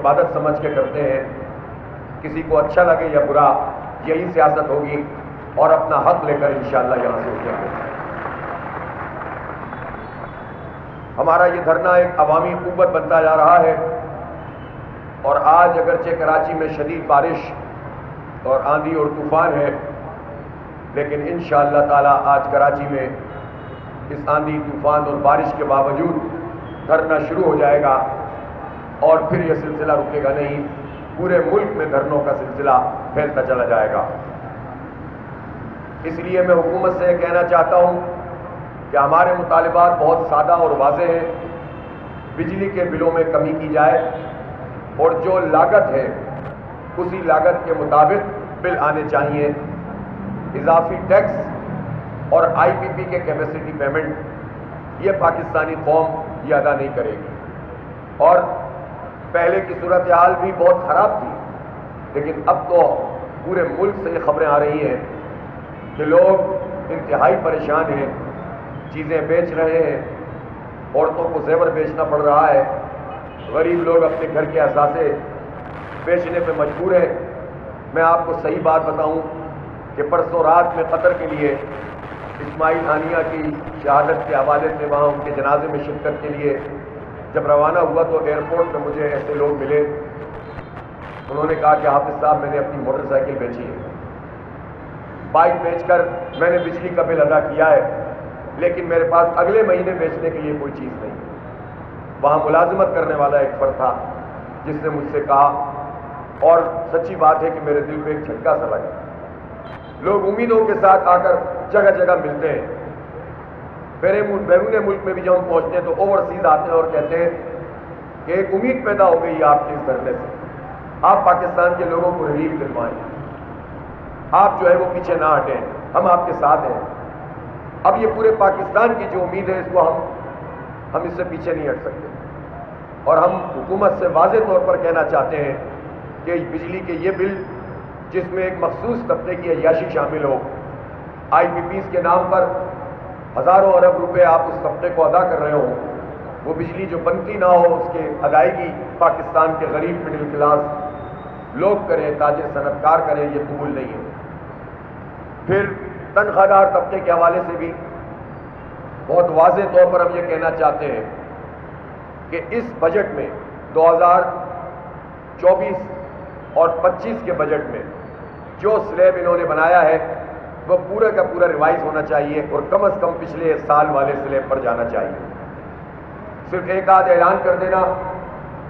عبادت سمجھ کے کرتے ہیں. کسی کو اچھا لگے یا برا، یہی سیاست ہوگی اور اپنا حق لے کر انشاءاللہ یہاں سے اٹھیں گے. ہمارا یہ دھرنا ایک عوامی قوت بنتا جا رہا ہے، اور آج اگرچہ کراچی میں شدید بارش اور آندھی اور طوفان ہے، لیکن انشاءاللہ تعالی آج کراچی میں اس آندھی طوفان اور بارش کے باوجود دھرنا شروع ہو جائے گا، اور پھر یہ سلسلہ رکے گا نہیں. پورے ملک میں دھرنوں کا سلسلہ پھیلتا چلا جائے گا. اس لیے میں حکومت سے یہ کہنا چاہتا ہوں کہ ہمارے مطالبات بہت سادہ اور واضح ہیں. بجلی کے بلوں میں کمی کی جائے، اور جو لاگت ہے اسی لاگت کے مطابق بل آنے چاہیے. اضافی ٹیکس اور آئی پی پی کے کیپیسٹی پیمنٹ یہ پاکستانی قوم یہ ادا نہیں کرے گی. اور پہلے کی صورتحال بھی بہت خراب تھی، لیکن اب تو پورے ملک سے یہ خبریں آ رہی ہیں کہ لوگ انتہائی پریشان ہیں، چیزیں بیچ رہے ہیں، عورتوں کو زیور بیچنا پڑ رہا ہے، غریب لوگ اپنے گھر کے اثاثے بیچنے پہ مجبور ہیں. میں آپ کو صحیح بات بتاؤں کہ پرسوں رات میں قطر کے لیے اسماعیل ہانیہ کی شہادت کے حوالے سے وہاں ان کے جنازے میں شرکت کے لیے جب روانہ ہوا تو ایئرپورٹ پہ مجھے ایسے لوگ ملے. انہوں نے کہا کہ حافظ صاحب میں نے اپنی موٹر سائیکل بیچی ہے، بائک بیچ کر میں نے بجلی کا بل ادا کیا ہے، لیکن میرے پاس اگلے مہینے بیچنے کے لیے کوئی چیز نہیں. وہاں ملازمت کرنے والا ایک فرد تھا جس نے مجھ سے کہا، اور سچی بات ہے کہ میرے دل پہ ایک جھٹکا سا لگا. لوگ امیدوں کے ساتھ آ کر جگہ جگہ ملتے ہیں. بیرون ملک میں بھی جب ہم پہنچتے ہیں تو اوورسیز آتے ہیں اور کہتے ہیں کہ ایک امید پیدا ہو گئی ہے آپ کے اس دھرنے سے، آپ پاکستان کے لوگوں کو ریلیف دلوائیں، آپ جو ہے وہ پیچھے نہ ہٹیں، ہم آپ کے ساتھ ہیں. اب یہ پورے پاکستان کی جو امید ہے اس کو ہم اس سے پیچھے نہیں ہٹ سکتے. اور ہم حکومت سے واضح طور پر کہنا چاہتے ہیں کہ بجلی کے یہ بل جس میں ایک مخصوص طبقے کی عیاشی شامل ہو، آئی پی پیز کے نام پر ہزاروں ارب روپے آپ اس طبقے کو ادا کر رہے ہو، وہ بجلی جو بنتی نہ ہو اس کے ادائیگی پاکستان کے غریب مڈل کلاس لوگ کریں، تاجر صنعت کار کریں، یہ قبول نہیں ہے. پھر تنخواہ دار طبقے کے حوالے سے بھی بہت واضح طور پر ہم یہ کہنا چاہتے ہیں کہ اس بجٹ میں 2024 اور 25 کے بجٹ میں جو سلیب انہوں نے بنایا ہے وہ پورا کا پورا ریوائز ہونا چاہیے، اور کم از کم پچھلے سال والے سلیب پر جانا چاہیے. صرف ایک آدھ اعلان کر دینا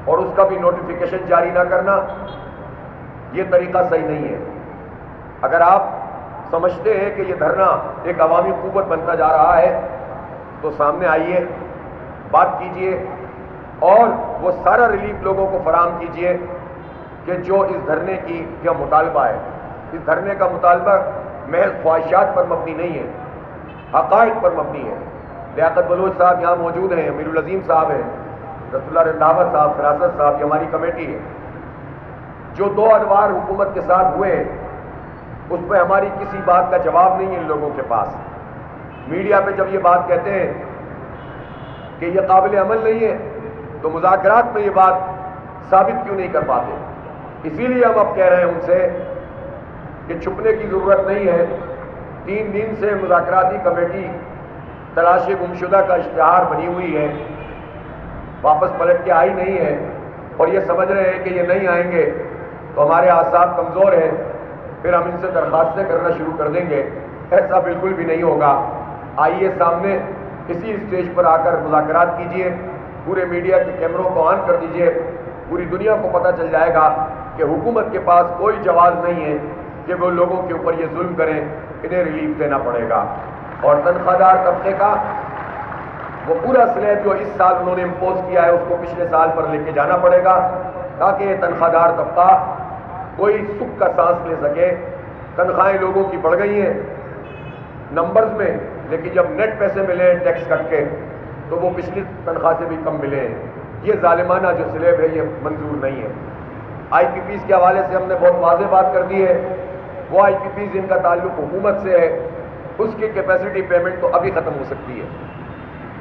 اور اس کا بھی نوٹیفیکیشن جاری نہ کرنا، یہ طریقہ صحیح نہیں ہے. اگر آپ سمجھتے ہیں کہ یہ دھرنا ایک عوامی قوت بنتا جا رہا ہے تو سامنے آئیے، بات کیجئے، اور وہ سارا ریلیف لوگوں کو فراہم کیجئے کہ جو اس دھرنے کی کیا مطالبہ ہے. اس دھرنے کا مطالبہ محض خواہشات پر مبنی نہیں ہے، حقائق پر مبنی ہے. لیاقت بلوچ صاحب یہاں موجود ہیں، امیر العظیم صاحب ہیں، رسول اللہ رنداوہ صاحب، فراست صاحب، یہ ہماری کمیٹی ہے. جو 2 ادوار حکومت کے ساتھ ہوئے ہیں اس پہ ہماری کسی بات کا جواب نہیں ہے ان لوگوں کے پاس. میڈیا پہ جب یہ بات کہتے ہیں کہ یہ قابل عمل نہیں ہے تو مذاکرات میں یہ بات ثابت کیوں نہیں کر پاتے؟ اسی لیے ہم اب کہہ رہے ہیں ان سے کہ چھپنے کی ضرورت نہیں ہے. 3 دن سے مذاکراتی کمیٹی تلاش گمشدہ کا اشتہار بنی ہوئی ہے، واپس پلٹ کے آئی نہیں ہے، اور یہ سمجھ رہے ہیں کہ یہ نہیں آئیں گے تو ہمارے اعصاب کمزور ہیں، پھر ہم ان سے درخواستیں کرنا شروع کر دیں گے. ایسا بالکل بھی نہیں ہوگا. آئیے سامنے اسی اسٹیج پر آ کر مذاکرات کیجئے، پورے میڈیا کے کیمروں کو آن کر دیجئے، پوری دنیا کو پتہ چل جائے گا کہ حکومت کے پاس کوئی جواز نہیں ہے کہ وہ لوگوں کے اوپر یہ ظلم کریں. انہیں ریلیف دینا پڑے گا. اور تنخواہ دار طبقے کا وہ پورا سلیب جو اس سال انہوں نے امپوز کیا ہے اس کو پچھلے سال پر لے کے جانا پڑے گا، تاکہ یہ تنخواہ دار طبقہ کوئی سکھ کا سانس لے سکے. تنخواہیں لوگوں کی بڑھ گئی ہیں نمبرز میں، لیکن جب نیٹ پیسے ملے ہیں ٹیکس کٹ کے تو وہ پچھلی تنخواہ سے بھی کم ملے ہیں. یہ ظالمانہ جو سلیب ہے یہ منظور نہیں ہے. آئی پی پیز کے حوالے سے ہم نے بہت واضح بات کر دی ہے. وہ آئی پی پیز جن کا تعلق حکومت سے ہے اس کی کیپیسٹی پیمنٹ تو ابھی ختم ہو سکتی ہے.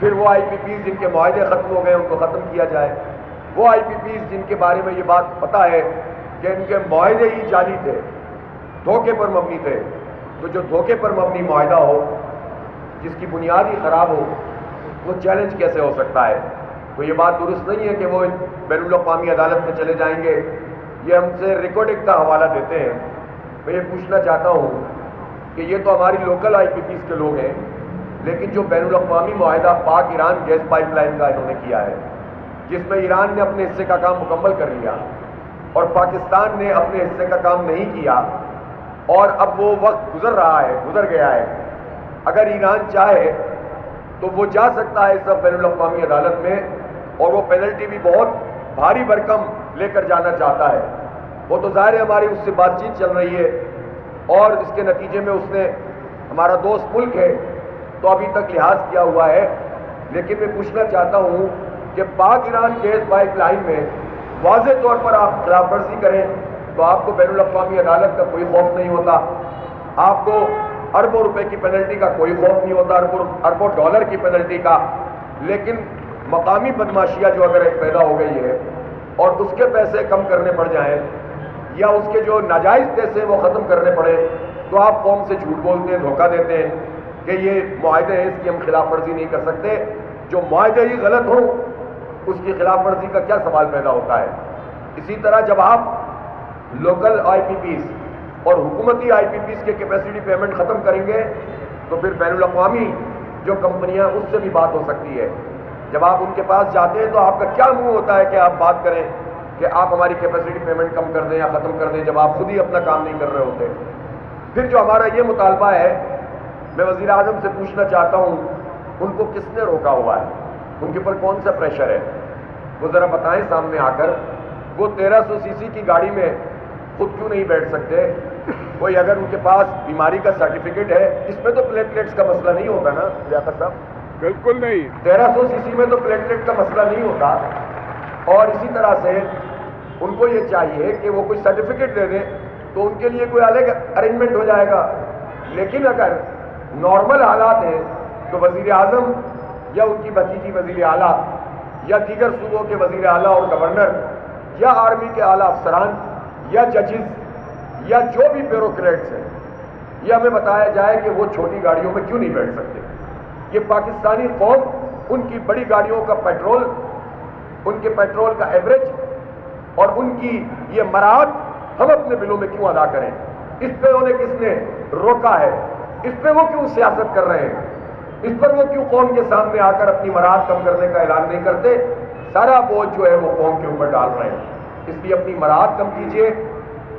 پھر وہ آئی پی پیز جن کے معاہدے ختم ہو گئے ان کو ختم کیا جائے. وہ آئی پی پیز جن کے بارے میں یہ بات پتہ ہے کہ ان کے معاہدے ہی جعلی تھے، دھوکے پر مبنی تھے، تو جو دھوکے پر مبنی معاہدہ ہو جس کی بنیاد ہی خراب ہو وہ چیلنج کیسے ہو سکتا ہے؟ تو یہ بات درست نہیں ہے کہ وہ بین الاقوامی عدالت میں چلے جائیں گے، یہ ہم سے ریکارڈنگ کا حوالہ دیتے ہیں۔ میں یہ پوچھنا چاہتا ہوں کہ یہ تو ہماری لوکل آئی پی پیز کے لوگ ہیں، لیکن جو بین الاقوامی معاہدہ پاک ایران گیس پائپ لائن کا انہوں نے کیا ہے، جس میں ایران نے اپنے حصے کا کام مکمل کر لیا اور پاکستان نے اپنے حصے کا کام نہیں کیا، اور اب وہ وقت گزر گیا ہے، اگر ایران چاہے تو وہ جا سکتا ہے اس بین الاقوامی عدالت میں، اور وہ پینلٹی بھی بہت بھاری بھرکم لے کر جانا چاہتا ہے۔ وہ تو ظاہر ہے ہماری اس سے بات چیت چل رہی ہے، اور اس کے نتیجے میں اس نے، ہمارا دوست ملک ہے تو ابھی تک لحاظ کیا ہوا ہے، لیکن میں پوچھنا چاہتا ہوں کہ پاک ایران گیس پائپ لائن میں واضح طور پر آپ خلاف ورزی کریں تو آپ کو بین الاقوامی عدالت کا کوئی خوف نہیں ہوتا، آپ کو اربوں روپے کی پینلٹی کا کوئی خوف نہیں ہوتا، اربوں ڈالر کی پینلٹی کا، لیکن مقامی بدماشیاں جو اگر ایک پیدا ہو گئی ہے اور اس کے پیسے کم کرنے پڑ جائیں یا اس کے جو ناجائز پیسے وہ ختم کرنے پڑے تو آپ قوم سے جھوٹ بولتے ہیں، دھوکہ دیتے ہیں کہ یہ معاہدے ہیں، اس کی ہم خلاف ورزی نہیں کر سکتے۔ جو معاہدے ہی غلط ہوں اس کی خلاف ورزی کا کیا سوال پیدا ہوتا ہے؟ اسی طرح جب آپ لوکل آئی پی پیز اور حکومتی آئی پی پیز کے کیپیسٹی پیمنٹ ختم کریں گے تو پھر بین الاقوامی جو کمپنیاں اس سے بھی بات ہو سکتی ہے۔ جب آپ ان کے پاس جاتے ہیں تو آپ کا کیا منہ ہوتا ہے کہ آپ بات کریں کہ آپ ہماری کیپیسٹی پیمنٹ کم کر دیں یا ختم کر دیں جب آپ خود ہی اپنا کام نہیں کر رہے ہوتے؟ پھر جو ہمارا یہ مطالبہ ہے، میں وزیر اعظم سے پوچھنا چاہتا ہوں ان کو کس نے روکا ہوا ہے؟ ان کے اوپر کون سا پریشر ہے؟ وہ ذرا بتائیں سامنے آ کر۔ وہ 1300 سی سی کی گاڑی میں خود کیوں نہیں بیٹھ سکتے؟ کوئی اگر ان کے پاس بیماری کا سرٹیفکیٹ ہے، اس میں تو پلیٹلیٹس کا مسئلہ نہیں ہوتا نا لیاقت صاحب؟ بالکل نہیں، 1300 سی سی میں تو پلیٹلیٹ کا مسئلہ نہیں ہوتا، اور اسی طرح سے ان کو یہ چاہیے کہ وہ کوئی سرٹیفکیٹ دے دیں تو ان کے لیے کوئی الگ ارینجمنٹ ہو جائے گا، لیکن اگر نارمل حالات ہیں تو وزیر اعظم یا ان کی بھتیجی وزیر اعلیٰ یا دیگر صوبوں کے وزیر اعلیٰ اور گورنر یا آرمی کے اعلیٰ افسران یا ججز یا جو بھی بیوروکریٹس ہیں، یہ ہمیں بتایا جائے کہ وہ چھوٹی گاڑیوں میں کیوں نہیں بیٹھ سکتے؟ یہ پاکستانی قوم ان کی بڑی گاڑیوں کا پیٹرول، ان کے پیٹرول کا ایوریج اور ان کی یہ مراعات ہم اپنے بلوں میں کیوں ادا کریں؟ اس پہ انہیں کس نے روکا ہے؟ اس پہ وہ کیوں سیاست کر رہے ہیں؟ اس پر وہ کیوں قوم کے سامنے آ کر اپنی مراعات کم کرنے کا اعلان نہیں کرتے؟ سارا بوجھ جو ہے وہ قوم کے اوپر ڈال رہے ہیں۔ اس لیے اپنی مراعات کم کیجیے،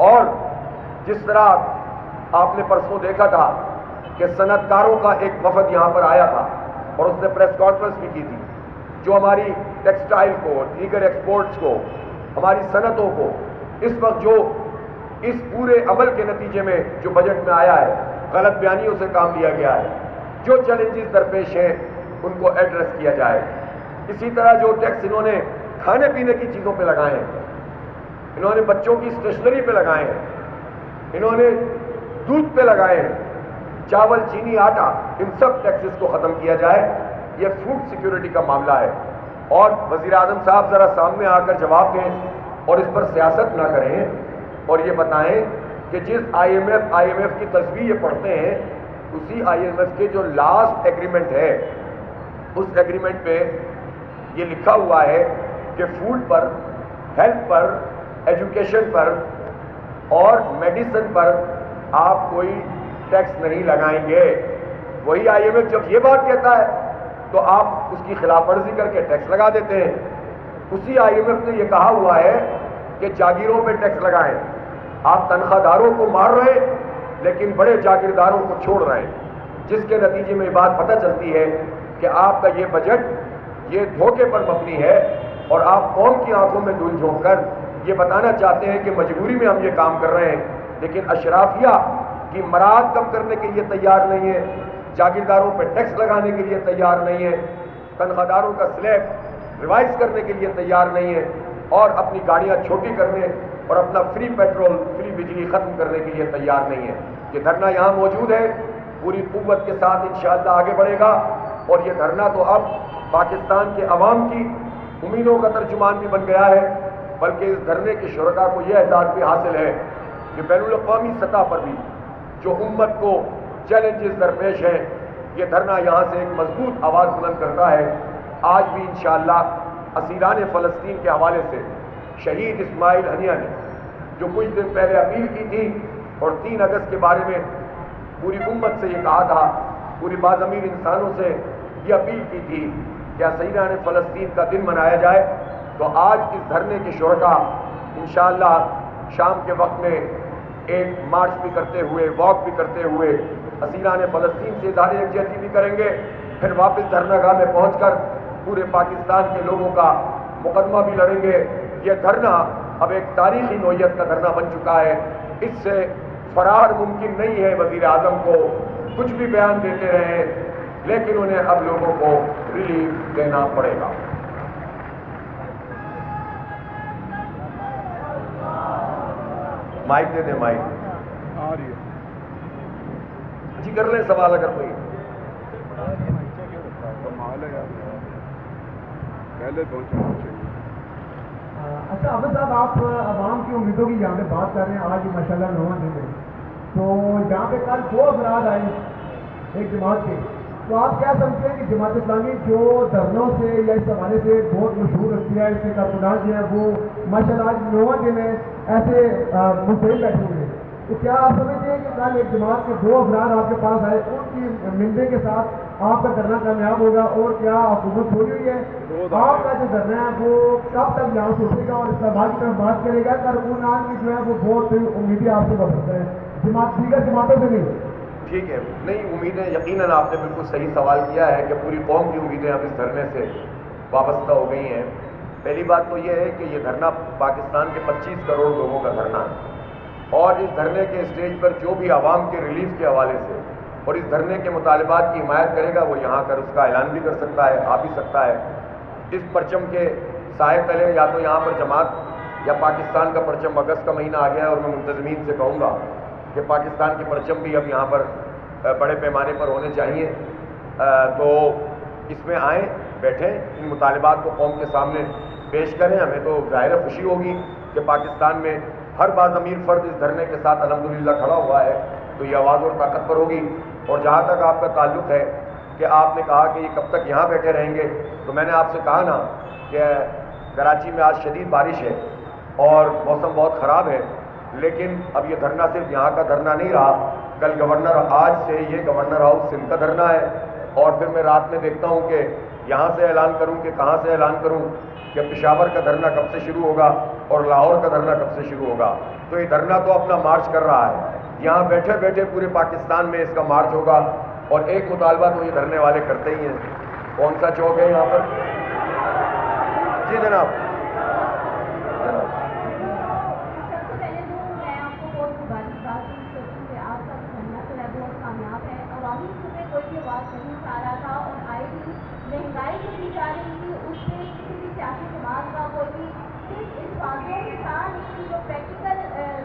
اور جس طرح آپ نے پرسوں دیکھا تھا کہ صنعت کاروں کا ایک وفد یہاں پر آیا تھا اور اس نے پریس کانفرنس بھی کی تھی، جو ہماری ٹیکسٹائل کو، دیگر ایکسپورٹس کو، ہماری صنعتوں کو اس وقت جو اس پورے عمل کے نتیجے میں جو بجٹ میں آیا ہے، غلط بیانیوں سے کام لیا گیا ہے، جو چیلنجز درپیش ہیں ان کو ایڈریس کیا جائے۔ اسی طرح جو ٹیکس انہوں نے کھانے پینے کی چیزوں پہ لگائے ہیں، انہوں نے بچوں کی اسٹیشنری پہ لگائے ہیں، انہوں نے دودھ پہ لگائے ہیں، چاول، چینی، آٹا، ان سب ٹیکسز کو ختم کیا جائے۔ یہ فوڈ سیکیورٹی کا معاملہ ہے، اور وزیر اعظم صاحب ذرا سامنے آ کر جواب دیں اور اس پر سیاست نہ کریں، اور یہ بتائیں کہ جس آئی ایم ایف کی تصویر یہ پڑھتے ہیں، اسی آئی ایم ایف کے جو لاسٹ ایگریمنٹ ہے، اس ایگریمنٹ پہ یہ لکھا ہوا ہے کہ فوڈ پر، ہیلتھ پر، ایجوکیشن پر اور میڈیسن پر آپ کوئی ٹیکس نہیں لگائیں گے۔ وہی آئی ایم ایف جب یہ بات کہتا ہے تو آپ اس کی خلاف ورزی کر کے ٹیکس لگا دیتے ہیں۔ اسی آئی ایم ایف نے یہ کہا ہوا ہے کہ جاگیروں پہ ٹیکس لگائیں۔ آپ تنخواہ داروں کو مار رہے ہیں لیکن بڑے جاگیرداروں کو چھوڑ رہے ہیں، جس کے نتیجے میں یہ بات پتہ چلتی ہے کہ آپ کا یہ بجٹ یہ دھوکے پر مبنی ہے، اور آپ قوم کی آنکھوں میں دھول جھونک کر یہ بتانا چاہتے ہیں کہ مجبوری میں ہم یہ کام کر رہے ہیں، لیکن اشرافیہ کی مراعات کم کرنے کے لیے تیار نہیں ہے، جاگیرداروں پہ ٹیکس لگانے کے لیے تیار نہیں ہے، تنخواہ داروں کا سلیب ریوائز کرنے کے لیے تیار نہیں ہے، اور اپنی گاڑیاں چھوٹی کرنے اور اپنا فری پیٹرول، فری بجلی ختم کرنے کے لیے تیار نہیں ہے۔ یہ دھرنا یہاں موجود ہے، پوری قوت کے ساتھ انشاءاللہ آگے بڑھے گا، اور یہ دھرنا تو اب پاکستان کے عوام کی امیدوں کا ترجمان بھی بن گیا ہے، بلکہ اس دھرنے کے شرکاء کو یہ احساس بھی حاصل ہے کہ بین الاقوامی سطح پر بھی جو امت کو چیلنجز درپیش ہیں، یہ دھرنا یہاں سے ایک مضبوط آواز بلند کرتا ہے۔ آج بھی انشاءاللہ اسیران فلسطین کے حوالے سے شہید اسماعیل ہنیہ نے جو کچھ دن پہلے اپیل کی تھی اور 3 اگست کے بارے میں پوری امت سے یہ کہا تھا، پوری باضمیر انسانوں سے یہ اپیل کی تھی کہ اسیران فلسطین کا دن منایا جائے، تو آج اس دھرنے کے شرکاء انشاءاللہ شام کے وقت میں ایک مارچ بھی کرتے ہوئے، واک بھی کرتے ہوئے اسیران فلسطین سے اظہار یکجہتی بھی کریں گے، پھر واپس دھرنا گاہ میں پہنچ کر پورے پاکستان کے لوگوں کا مقدمہ بھی لڑیں گے۔ یہ دھرنا اب ایک تاریخی نوعیت کا دھرنا بن چکا ہے، اس سے فرار ممکن نہیں ہے۔ وزیر اعظم کو کچھ بھی بیان دیتے رہے لیکن انہیں اب لوگوں کو ریلیف دینا پڑے گا۔ مائک دے دیں، مائک آ رہی ہے جی، کر لیں سوال اگر کوئی۔ کمال ہے یار، پہلے پہنچنا چاہیے۔ اچھا حافظ صاحب، آپ عوام کی امیدوں کی یہاں پہ بات کر رہے ہیں، آج ماشاءاللہ 9واں دن ہے، تو یہاں پہ کل 2 افراد آئے ایک جماعت کے، تو آپ کیا سمجھتے ہیں کہ جماعت اسلامی جو دھرنوں سے یا اس حوالے سے بہت مشہور رکھتی ہے، اس کے کارکنان جو ہے وہ ماشاءاللہ آج 9واں دن ہے ایسے مستقل بیٹھے ہوئے ہیں، تو کیا آپ سمجھتے ہیں کہ کل ایک جماعت کے 2 افراد آپ کے پاس آئے، ان کی ملنے کے ساتھ آپ کا دھرنا کامیاب ہوگا؟ اور کیا حکومت چھوڑی ہوئی ہے آپ کا جو دھرنا ہے وہ کب تک یہاں سے اٹھے گا اور اسلام آباد کی طرف بات کرے گا؟ کارکنان کی جو ہے وہ بہت امیدیں آپ سے وابستہ ہیں، دیگر جماعتوں سے نہیں۔ ٹھیک ہے، نہیں امیدیں یقیناً آپ نے بالکل صحیح سوال کیا ہے کہ پوری قوم کی امیدیں اب اس دھرنے سے وابستہ ہو گئی ہیں۔ پہلی بات تو یہ ہے کہ یہ دھرنا پاکستان کے 25 کروڑ لوگوں کا دھرنا ہے، اور اس دھرنے کے اسٹیج پر جو بھی عوام کے ریلیف کے حوالے سے اور اس دھرنے کے مطالبات کی حمایت کرے گا، وہ یہاں کر اس کا اعلان بھی کر سکتا ہے، آ بھی سکتا ہے۔ اس پرچم کے سائے تلے یا تو یہاں پر جماعت یا پاکستان کا پرچم، اگست کا مہینہ آ گیا ہے اور میں منتظمین سے کہوں گا کہ پاکستان کے پرچم بھی اب یہاں پر بڑے پیمانے پر ہونے چاہیے، تو اس میں آئیں، بیٹھیں، ان مطالبات کو قوم کے سامنے پیش کریں۔ ہمیں تو ظاہر خوشی ہوگی کہ پاکستان میں ہر باضمیر فرد اس دھرنے کے ساتھ الحمدللہ کھڑا ہوا ہے، تو یہ آواز اور طاقتور ہوگی۔ اور جہاں تک آپ کا تعلق ہے کہ آپ نے کہا کہ یہ کب تک یہاں بیٹھے رہیں گے، تو میں نے آپ سے کہا نا کہ کراچی میں آج شدید بارش ہے اور موسم بہت خراب ہے، لیکن اب یہ دھرنا صرف یہاں کا دھرنا نہیں رہا، کل گورنر، آج سے یہ گورنر ہاؤس سندھ کا دھرنا ہے، اور پھر میں رات میں دیکھتا ہوں کہ یہاں سے اعلان کروں کہ کہاں سے اعلان کروں کہ پشاور کا دھرنا کب سے شروع ہوگا اور لاہور کا دھرنا کب سے شروع ہوگا۔ تو یہ دھرنا تو اپنا مارچ کر رہا ہے، یہاں بیٹھے بیٹھے پورے پاکستان میں اس کا مارچ ہوگا، اور ایک مطالبہ تو یہ دھرنے والے کرتے ہی ہیں۔ کون سا چوک ہے یہاں پر؟ جی جناب۔ مہنگائی جو دی جا رہی تھی اس سے کسی بھی سیاسی جماعت کا کوئی بھی صرف اس باتوں کے ساتھ جو پریکٹیکل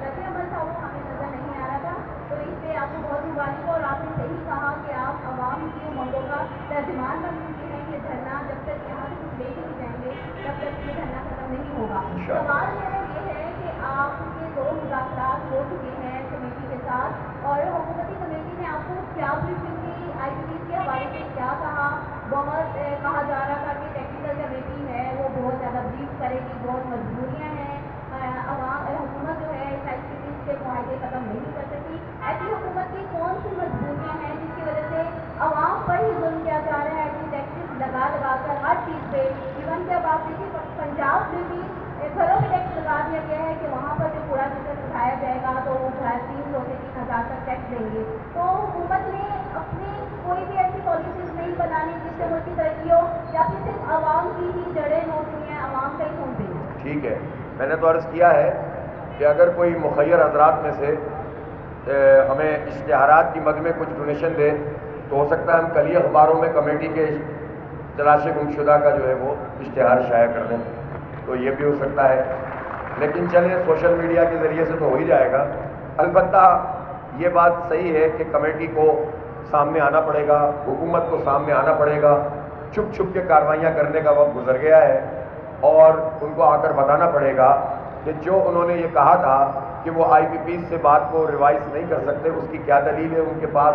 رد عمل تھا وہ ہمیں نظر نہیں آ رہا تھا، تو اس لیے آپ کو بہت مبارک ہو، اور آپ نے صحیح کہا کہ آپ عوام کی امنگوں کا ترجمان بن چکے ہیں۔ یہ دھرنا جب تک یہاں سے کچھ لے کے نہیں جائیں گے تب تک یہ دھرنا ختم نہیں ہوگا۔ سوال میرا یہ ہے کہ آپ کے 2 مذاکرات ہو چکے ہیں کمیٹی کے ساتھ، اور حکومتی کمیٹی نے آپ کو کیا بریفنگ کی، آئی پی کے حوالے سے کیا کہا؟ بہت کہا جا رہا تھا کہ ٹیکنیکل کمیٹی ہے وہ بہت زیادہ بریف کرے گی، بہت مجبوریاں ہیں، حکومت جو ہے اس ایکٹیویٹیز کے معاہدے ختم نہیں کر سکتی۔ ایسی حکومت کی کون سی مجبوریاں ہیں جس کی وجہ سے عوام پر ہی ظلم کیا جا رہا ہے، ٹیکسز لگا لگا کر ہر چیز پہ؟ ایون جب آپ دیکھیے پنجاب میں بھی گھروں میں ٹیکس لگا دیا گیا ہے کہ وہاں پر جو کوڑا کرکٹ اٹھایا جائے گا تو وہ 300 سے 3000 تک ٹیکس دیں گے۔ تو حکومت نے اپنی کوئی بھی ایسی پالیسیز نہیں بنانی جس سے ملک کی ترقی ہو، یا پھر صرف عوام کی ہی جڑیں نوچ ہوئی ہیں، عوام کا ہی خون پینا ہے؟ ٹھیک ہے، میں نے تو عرض کیا ہے کہ اگر کوئی مخیر حضرات میں سے ہمیں اشتہارات کی مد میں کچھ ڈونیشن دے تو ہو سکتا ہے ہم کل ہی اخباروں میں کمیٹی کے تلاش گم شدہ کا جو ہے وہ اشتہار شائع کر دیں، تو یہ بھی ہو سکتا ہے۔ لیکن چلیں، سوشل میڈیا کے ذریعے سے تو ہو ہی جائے گا۔ البتہ یہ بات صحیح ہے کہ کمیٹی کو سامنے آنا پڑے گا، حکومت کو سامنے آنا پڑے گا، چھپ چھپ کے کاروائیاں کرنے کا وقت گزر گیا ہے، اور ان کو آ کر بتانا پڑے گا کہ جو انہوں نے یہ کہا تھا کہ وہ آئی پی پیز سے بات کو ریوائز نہیں کر سکتے، اس کی کیا دلیل ہے ان کے پاس؟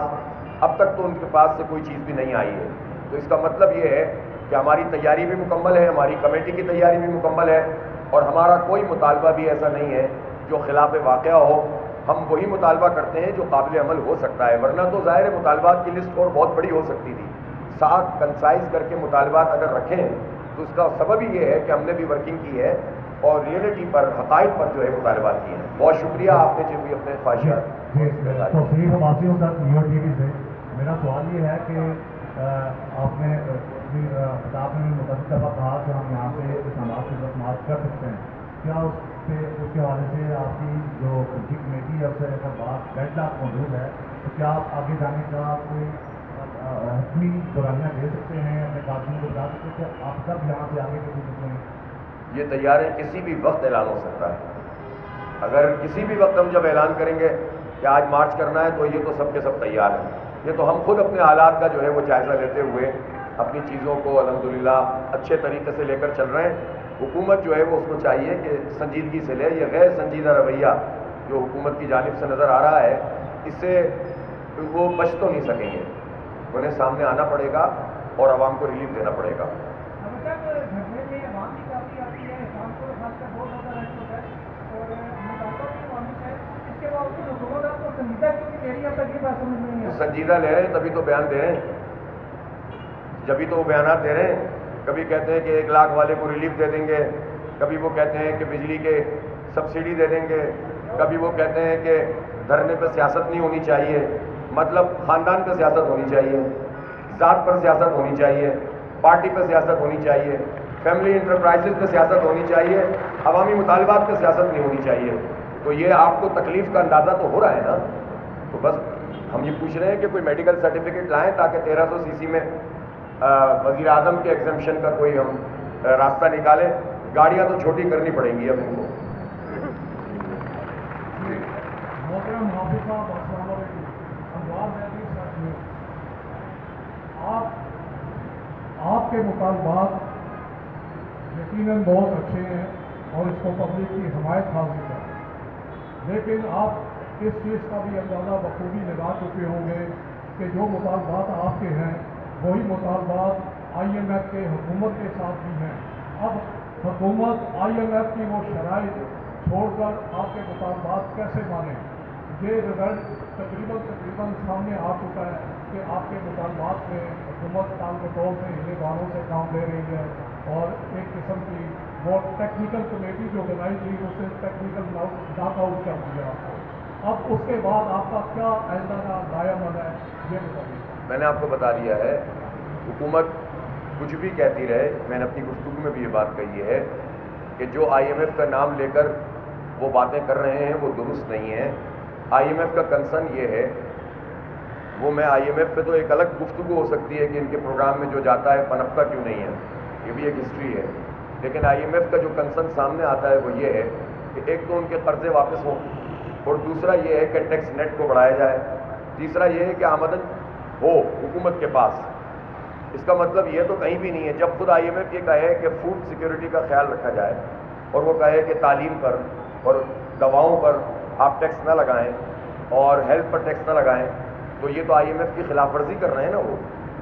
اب تک تو ان کے پاس سے کوئی چیز بھی نہیں آئی ہے. تو اس کا مطلب یہ ہے کہ ہماری تیاری بھی مکمل ہے، ہماری کمیٹی کی تیاری بھی مکمل ہے، اور ہمارا کوئی مطالبہ بھی ایسا نہیں ہے جو خلاف واقعہ ہو. ہم وہی مطالبہ کرتے ہیں جو قابل عمل ہو سکتا ہے، ورنہ تو ظاہر مطالبات کی لسٹ اور بہت بڑی ہو سکتی تھی. 7 کنسائز کر کے مطالبات اگر رکھیں تو اس کا سبب ہی یہ ہے کہ ہم نے بھی ورکنگ کی ہے اور ریئلٹی پر، حقائق پر جو ہے مطالبات کیے ہیں. بہت شکریہ آپ نے جو بھی اپنے خواہشات. توفیق عباسی ہوں سر، نیو ٹی وی سے. میرا سوال یہ ہے کہ آپ نے خطاب میں متعدد دفعہ کہا کہ ہم یہاں سے اسلامات کی رسمات کر سکتے ہیں. کیا اس کے حوالے سے آپ کی جو کمیٹی ہے اس سے اگر بات ڈیڈ لاک موجود ہے تو کیا آپ آگے جانے کا کوئی حتمی دورانیہ دے سکتے ہیں، اپنے کارکنوں کو بتا سکتے ہیں کہ آپ کب یہاں سے آگے کے سکتے ہیں؟ یہ تیار ہے، کسی بھی وقت اعلان ہو سکتا ہے. اگر کسی بھی وقت ہم جب اعلان کریں گے کہ آج مارچ کرنا ہے تو یہ تو سب کے سب تیار ہیں. یہ تو ہم خود اپنے حالات کا جو ہے وہ جائزہ لیتے ہوئے اپنی چیزوں کو الحمدللہ اچھے طریقے سے لے کر چل رہے ہیں. حکومت جو ہے وہ اس کو چاہیے کہ سنجیدگی سے لے. یہ غیر سنجیدہ رویہ جو حکومت کی جانب سے نظر آ رہا ہے، اس سے وہ بچ تو نہیں سکیں گے. انہیں سامنے آنا پڑے گا اور عوام کو ریلیف دینا پڑے گا. سنجیدہ لے رہے ہیں تبھی تو بیان دے رہے ہیں، جبھی تو وہ بیانات دے رہے ہیں. کبھی کہتے ہیں کہ 1 لاکھ والے کو ریلیف دے دیں گے، کبھی وہ کہتے ہیں کہ بجلی کے سبسڈی دے دیں گے، کبھی وہ کہتے ہیں کہ دھرنے پہ سیاست نہیں ہونی چاہیے. مطلب خاندان پہ سیاست ہونی چاہیے، ذات پر سیاست ہونی چاہیے، پارٹی پہ سیاست ہونی چاہیے، فیملی انٹرپرائزز پہ سیاست ہونی چاہیے، عوامی مطالبات پہ سیاست نہیں ہونی چاہیے. تو یہ آپ کو تکلیف کا اندازہ تو ہو رہا ہے نا. تو بس ہم یہ پوچھ رہے ہیں کہ کوئی میڈیکل سرٹیفکیٹ لائیں تاکہ 1300 cc میں وزیر اعظم کے ایگزمپشن کا کوئی ہم راستہ نکالیں. گاڑیاں تو چھوٹی کرنی پڑیں گی اب ان کو. محترم حافظ صاحب السلام علیکم. آپ کے مطالبات یقیناً بہت اچھے ہیں اور اس کو پبلک کی حمایت حاصل ہے، لیکن آپ اس چیز کا بھی اندازہ بخوبی لگا چکے ہوں گے کہ جو مطالبات آپ کے ہیں وہی مطالبات IMF کے حکومت کے ساتھ بھی ہیں. اب حکومت IMF کی وہ شرائط چھوڑ کر آپ کے مطالبات کیسے مانیں؟ یہ رزلٹ تقریباً سامنے آ چکا ہے کہ آپ کے مطالبات میں حکومت ٹال مٹول سے ہلے باروں سے کام لے رہی ہے اور ایک قسم کی وہ ٹیکنیکل کمیٹی جو بنائی تھی اسے ٹیکنیکل ڈاک آؤٹ کر دیا آپ کو. اب اس کے بعد آپ کا کیا آئندہ کا دائیں عمل ہے یہ بتائیے. میں نے آپ کو بتا دیا ہے، حکومت کچھ بھی کہتی رہے. میں نے اپنی گفتگو میں بھی یہ بات کہی ہے کہ جو IMF کا نام لے کر وہ باتیں کر رہے ہیں وہ درست نہیں ہیں. IMF کا کنسرن یہ ہے، وہ میں IMF پہ تو ایک الگ گفتگو ہو سکتی ہے کہ ان کے پروگرام میں جو جاتا ہے پنپتا کیوں نہیں ہے، یہ بھی ایک ہسٹری ہے. لیکن IMF کا جو کنسرن سامنے آتا ہے وہ یہ ہے کہ ایک تو ان کے قرضے واپس ہوں، اور دوسرا یہ ہے کہ ٹیکس نیٹ کو بڑھایا جائے، تیسرا یہ ہے کہ آمدن ہو حکومت کے پاس. اس کا مطلب یہ تو کہیں بھی نہیں ہے. جب خود IMF یہ کہے کہ فوڈ سیکیورٹی کا خیال رکھا جائے اور وہ کہے کہ تعلیم پر اور دواؤں پر آپ ٹیکس نہ لگائیں اور ہیلتھ پر ٹیکس نہ لگائیں، تو یہ تو IMF کی خلاف ورزی کر رہے ہیں نا. وہ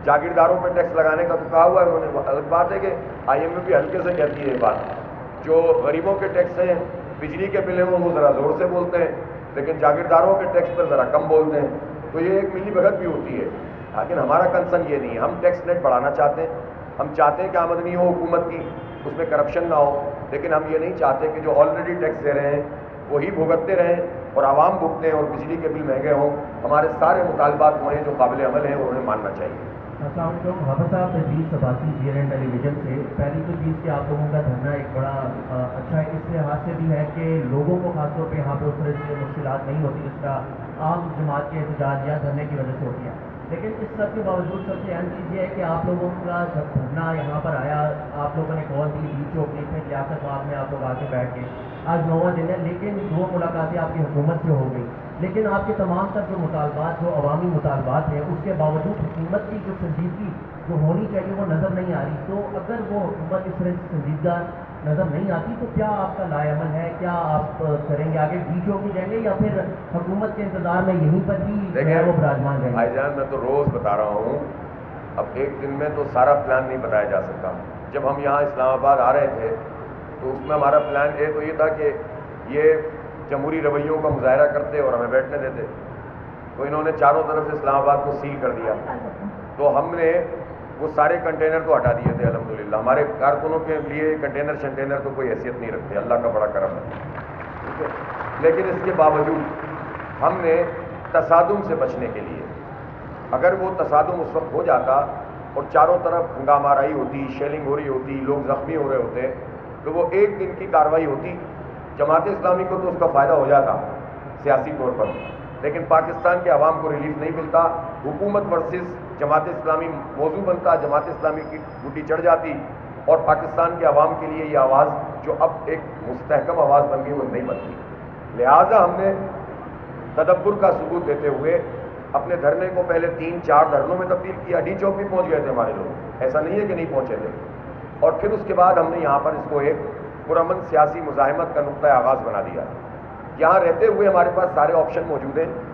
جاگیرداروں پہ ٹیکس لگانے کا تو کہا ہوا ہے انہوں نے. الگ بات ہے کہ IMF بھی ہلکے سے کہتی ہے یہ بات. جو غریبوں کے ٹیکس ہیں، بجلی کے بل ہیں، وہ ذرا زور سے بولتے ہیں، لیکن جاگیرداروں کے ٹیکس پر ذرا کم بولتے ہیں. تو یہ ایک ملی بھگت بھی ہوتی ہے. لیکن ہمارا کنسرن یہ نہیں ہے. ہم ٹیکس نیٹ بڑھانا چاہتے ہیں، ہم چاہتے ہیں کہ آمدنی ہو حکومت کی، اس میں کرپشن نہ ہو. لیکن ہم یہ نہیں چاہتے کہ جو آلریڈی ٹیکس دے رہے ہیں وہی بھگتتے رہیں اور عوام بھگتے ہیں اور بجلی کے بل مہنگے ہوں. ہمارے سارے مطالبات وہ ہیں جو قابل عمل ہیں، انہیں ماننا چاہیے. السلام علیکم. حافظ صاحب تجویز عباسی GNN ٹیلی ویژن سے. پہلی تو چیز کہ آپ لوگوں کا دھرنا ایک بڑا اچھا ہے، اس لحاظ سے بھی ہے کہ لوگوں کو خاص طور پہ یہاں پہ اس طرح سے مشکلات نہیں ہوتی جس کا عام جماعت کے احتجاج یا دھرنے کی وجہ سے ہوتی ہے. لیکن اس سب کے باوجود سب سے اہم چیز یہ ہے کہ آپ لوگوں کا جب دھرنا یہاں پر آیا، آپ لوگوں نے کال دی، بیچ چوک تھے لیاقت باغ میں آپ لوگ آ کے بیٹھ کے، آج 9واں دن ہے، لیکن 2 ملاقاتیں آپ کی حکومت سے ہو گئی. لیکن آپ کے تمام تر جو مطالبات، جو عوامی مطالبات ہیں، اس کے باوجود حکومت کی جو سنجیدگی جو ہونی چاہیے وہ نظر نہیں آ رہی. تو اگر وہ حکومت اس طرح سے سنجیدہ نظر نہیں آتی تو کیا آپ کا لائے عمل ہے؟ کیا آپ کریں گے؟ آگے ڈی چو کی جائیں گے یا پھر حکومت کے انتظار میں یہیں پر ہی جو ہے وہ براجمان رہیں گے؟ بھائی جان میں تو روز بتا رہا ہوں، اب ایک دن میں تو سارا پلان نہیں بتایا جا سکتا. جب ہم یہاں اسلام آباد آ رہے تھے تو اس میں ہمارا پلان تو یہ تھا کہ یہ جمہوری رویوں کا مظاہرہ کرتے اور ہمیں بیٹھنے دیتے. تو انہوں نے چاروں طرف سے اسلام آباد کو سیل کر دیا. تو ہم نے وہ سارے کنٹینر تو ہٹا دیے تھے الحمدللہ. ہمارے کارکنوں کے لیے کنٹینر شنٹینر تو کوئی حیثیت نہیں رکھتے، اللہ کا بڑا کرم ہے، ٹھیک ہے. لیکن اس کے باوجود ہم نے تصادم سے بچنے کے لیے، اگر وہ تصادم اس وقت ہو جاتا اور چاروں طرف ہنگامہ آرائی ہوتی، شیلنگ ہو رہی ہوتی، لوگ زخمی ہو رہے ہوتے، تو وہ ایک دن کی کارروائی ہوتی. جماعت اسلامی کو تو اس کا فائدہ ہو جاتا سیاسی طور پر، لیکن پاکستان کے عوام کو ریلیف نہیں ملتا. حکومت ورسز جماعت اسلامی موضوع بنتا، جماعت اسلامی کی گھٹی چڑھ جاتی اور پاکستان کے عوام کے لیے یہ آواز جو اب ایک مستحکم آواز بن گئی وہ نہیں بنتی. لہٰذا ہم نے تدبر کا ثبوت دیتے ہوئے اپنے دھرنے کو پہلے 3-4 دھرنوں میں تبدیل کیا. ڈی چوک بھی پہنچ گئے تھے ہمارے لوگ، ایسا نہیں ہے کہ نہیں پہنچے تھے. اور پھر اس کے بعد ہم نے یہاں پر اس کو ایک پرامن سیاسی مزاحمت کا نقطۂ آغاز بنا دیا. یہاں رہتے ہوئے ہمارے پاس سارے آپشن موجود ہیں.